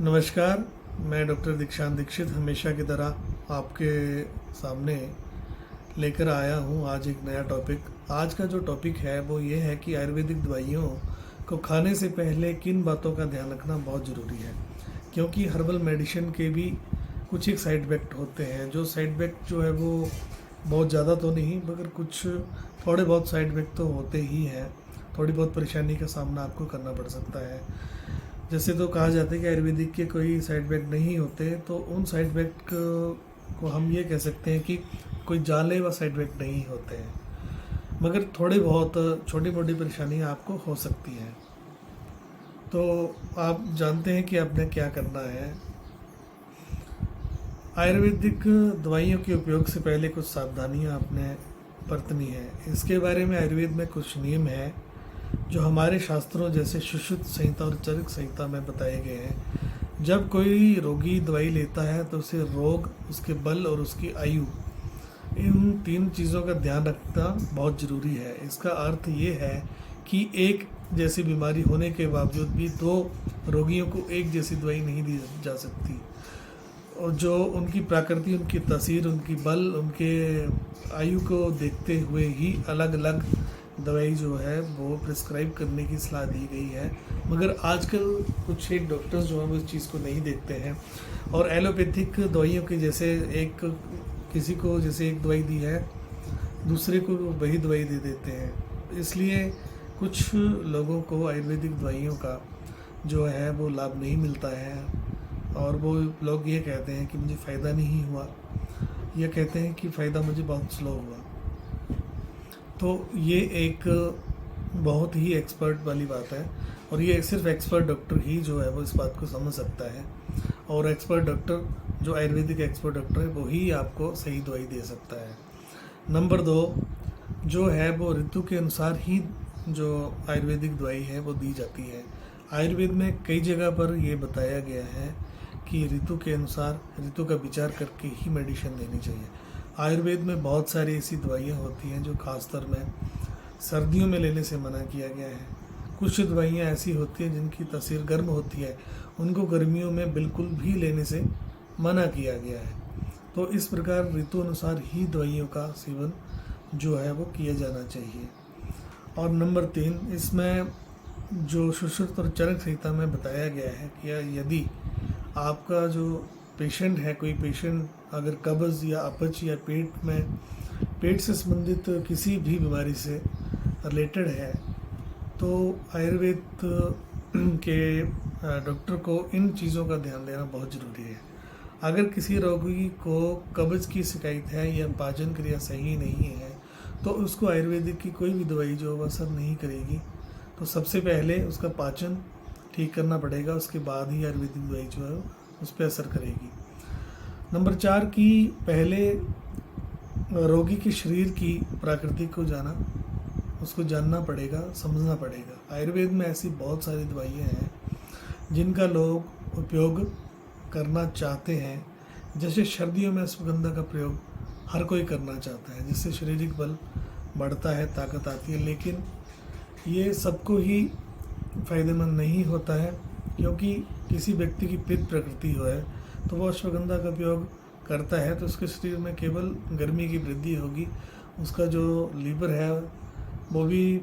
नमस्कार। मैं डॉक्टर दीक्षांत दीक्षित हमेशा की तरह आपके सामने लेकर आया हूँ आज एक नया टॉपिक। आज का जो टॉपिक है वो ये है कि आयुर्वेदिक दवाइयों को खाने से पहले किन बातों का ध्यान रखना बहुत ज़रूरी है, क्योंकि हर्बल मेडिसिन के भी कुछ एक साइड इफ़ेक्ट होते हैं। जो साइड इफ़ेक्ट जो है वो बहुत ज़्यादा तो नहीं, मगर कुछ थोड़े बहुत साइड इफ़ेक्ट तो होते ही हैं। थोड़ी बहुत परेशानी का सामना आपको करना पड़ सकता है। जैसे तो कहा जाता है कि आयुर्वेदिक के कोई साइड इफेक्ट नहीं होते, तो उन साइड इफेक्ट को हम ये कह सकते हैं कि कोई जानलेवा साइड इफेक्ट नहीं होते हैं, मगर थोड़े बहुत छोटी मोटी परेशानियां आपको हो सकती हैं। तो आप जानते हैं कि आपने क्या करना है। आयुर्वेदिक दवाइयों के उपयोग से पहले कुछ सावधानियां आपने बरतनी है। इसके बारे में आयुर्वेद में कुछ नियम है जो हमारे शास्त्रों जैसे सुश्रुत संहिता और चरक संहिता में बताए गए हैं। जब कोई रोगी दवाई लेता है तो उसे रोग, उसके बल और उसकी आयु, इन तीन चीज़ों का ध्यान रखना बहुत ज़रूरी है। इसका अर्थ ये है कि एक जैसी बीमारी होने के बावजूद भी दो रोगियों को एक जैसी दवाई नहीं दी जा सकती, और जो उनकी प्रकृति, उनकी तासीर, उनकी बल, उनके आयु को देखते हुए ही अलग अलग दवाई जो है वो प्रिस्क्राइब करने की सलाह दी गई है। मगर आजकल कुछ एक डॉक्टर्स जो हैं वो इस चीज़ को नहीं देखते हैं, और एलोपैथिक दवाइयों के जैसे एक किसी को जैसे एक दवाई दी है, दूसरे को वही दवाई दे देते हैं। इसलिए कुछ लोगों को आयुर्वेदिक दवाइयों का जो है वो लाभ नहीं मिलता है, और वो लोग ये कहते हैं कि मुझे फ़ायदा नहीं हुआ, या कहते हैं कि फ़ायदा मुझे बहुत स्लो हुआ। तो ये एक बहुत ही एक्सपर्ट वाली बात है, और ये सिर्फ एक्सपर्ट डॉक्टर ही जो है वो इस बात को समझ सकता है, और एक्सपर्ट डॉक्टर जो आयुर्वेदिक एक्सपर्ट डॉक्टर है वो ही आपको सही दवाई दे सकता है। नंबर 2 जो है वो ऋतु के अनुसार ही जो आयुर्वेदिक दवाई है वो दी जाती है। आयुर्वेद में कई जगह पर ये बताया गया है कि ऋतु के अनुसार, ऋतु का विचार करके ही मेडिसिन देनी चाहिए। आयुर्वेद में बहुत सारी ऐसी दवाइयाँ होती हैं जो खासतौर में सर्दियों में लेने से मना किया गया है। कुछ दवाइयाँ ऐसी होती हैं जिनकी तासीर गर्म होती है, उनको गर्मियों में बिल्कुल भी लेने से मना किया गया है। तो इस प्रकार ऋतु अनुसार ही दवाइयों का सेवन जो है वो किया जाना चाहिए। और नंबर 3 इसमें जो सुश्रुत और चरक संहिता में बताया गया है कि यदि आपका जो पेशेंट है, कोई पेशेंट अगर कब्ज़ या अपच या पेट से संबंधित किसी भी बीमारी से रिलेटेड है, तो आयुर्वेद के डॉक्टर को इन चीज़ों का ध्यान देना बहुत ज़रूरी है। अगर किसी रोगी को कब्ज़ की शिकायत है या पाचन क्रिया सही नहीं है, तो उसको आयुर्वेदिक की कोई भी दवाई जो वो असर नहीं करेगी। तो सबसे पहले उसका पाचन ठीक करना पड़ेगा, उसके बाद ही आयुर्वेदिक दवाई जो है उस पर असर करेगी। नंबर 4 की पहले रोगी के शरीर की प्रकृति को उसको जानना पड़ेगा, समझना पड़ेगा। आयुर्वेद में ऐसी बहुत सारी दवाइयाँ हैं जिनका लोग उपयोग करना चाहते हैं। जैसे सर्दियों में अश्वगंधा का प्रयोग हर कोई करना चाहता है, जिससे शारीरिक बल बढ़ता है, ताकत आती है, लेकिन ये सबको ही फायदेमंद नहीं होता है, क्योंकि किसी व्यक्ति की पित्त प्रकृति हो है तो वो अश्वगंधा का उपयोग करता है तो उसके शरीर में केवल गर्मी की वृद्धि होगी, उसका जो लीवर है वो भी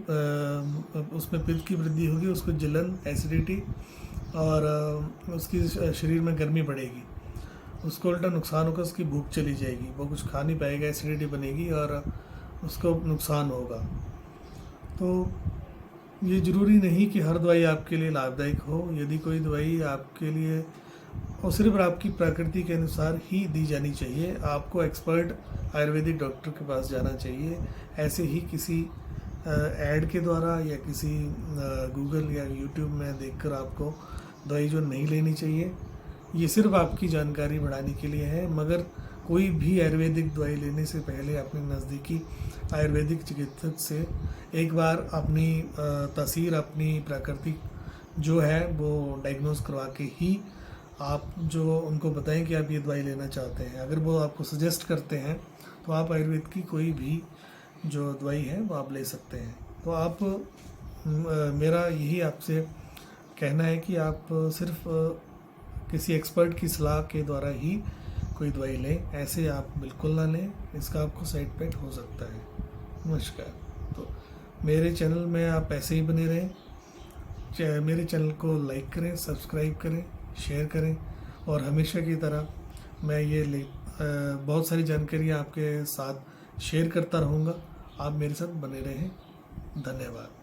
उसमें पित्त की वृद्धि होगी, उसको जलन, एसिडिटी और उसकी शरीर में गर्मी बढ़ेगी, उसको उल्टा नुकसान होगा, उसकी भूख चली जाएगी, वो कुछ खा नहीं पाएगा, एसिडिटी बनेगी और उसको नुकसान होगा। तो ये ज़रूरी नहीं कि हर दवाई आपके लिए लाभदायक हो। यदि कोई दवाई आपके लिए और सिर्फ आपकी प्रकृति के अनुसार ही दी जानी चाहिए, आपको एक्सपर्ट आयुर्वेदिक डॉक्टर के पास जाना चाहिए। ऐसे ही किसी ऐड के द्वारा या किसी गूगल या यूट्यूब में देखकर आपको दवाई जो नहीं लेनी चाहिए। ये सिर्फ आपकी जानकारी बढ़ाने के लिए है, मगर कोई भी आयुर्वेदिक दवाई लेने से पहले अपने नज़दीकी आयुर्वेदिक चिकित्सक से एक बार अपनी तासीर, अपनी प्राकृतिक जो है वो डायग्नोज करवा के ही आप जो उनको बताएं कि आप ये दवाई लेना चाहते हैं। अगर वो आपको सजेस्ट करते हैं तो आप आयुर्वेद की कोई भी जो दवाई है वो आप ले सकते हैं। तो आप मेरा यही आपसे कहना है कि आप सिर्फ किसी एक्सपर्ट की सलाह के द्वारा ही कोई दवाई लें, ऐसे आप बिल्कुल ना लें, इसका आपको साइड इफेक्ट हो सकता है। नमस्कार। तो मेरे चैनल में आप ऐसे ही बने रहें, मेरे चैनल को लाइक करें, सब्सक्राइब करें, शेयर करें, और हमेशा की तरह मैं बहुत सारी जानकारियाँ आपके साथ शेयर करता रहूँगा। आप मेरे साथ बने रहें। धन्यवाद।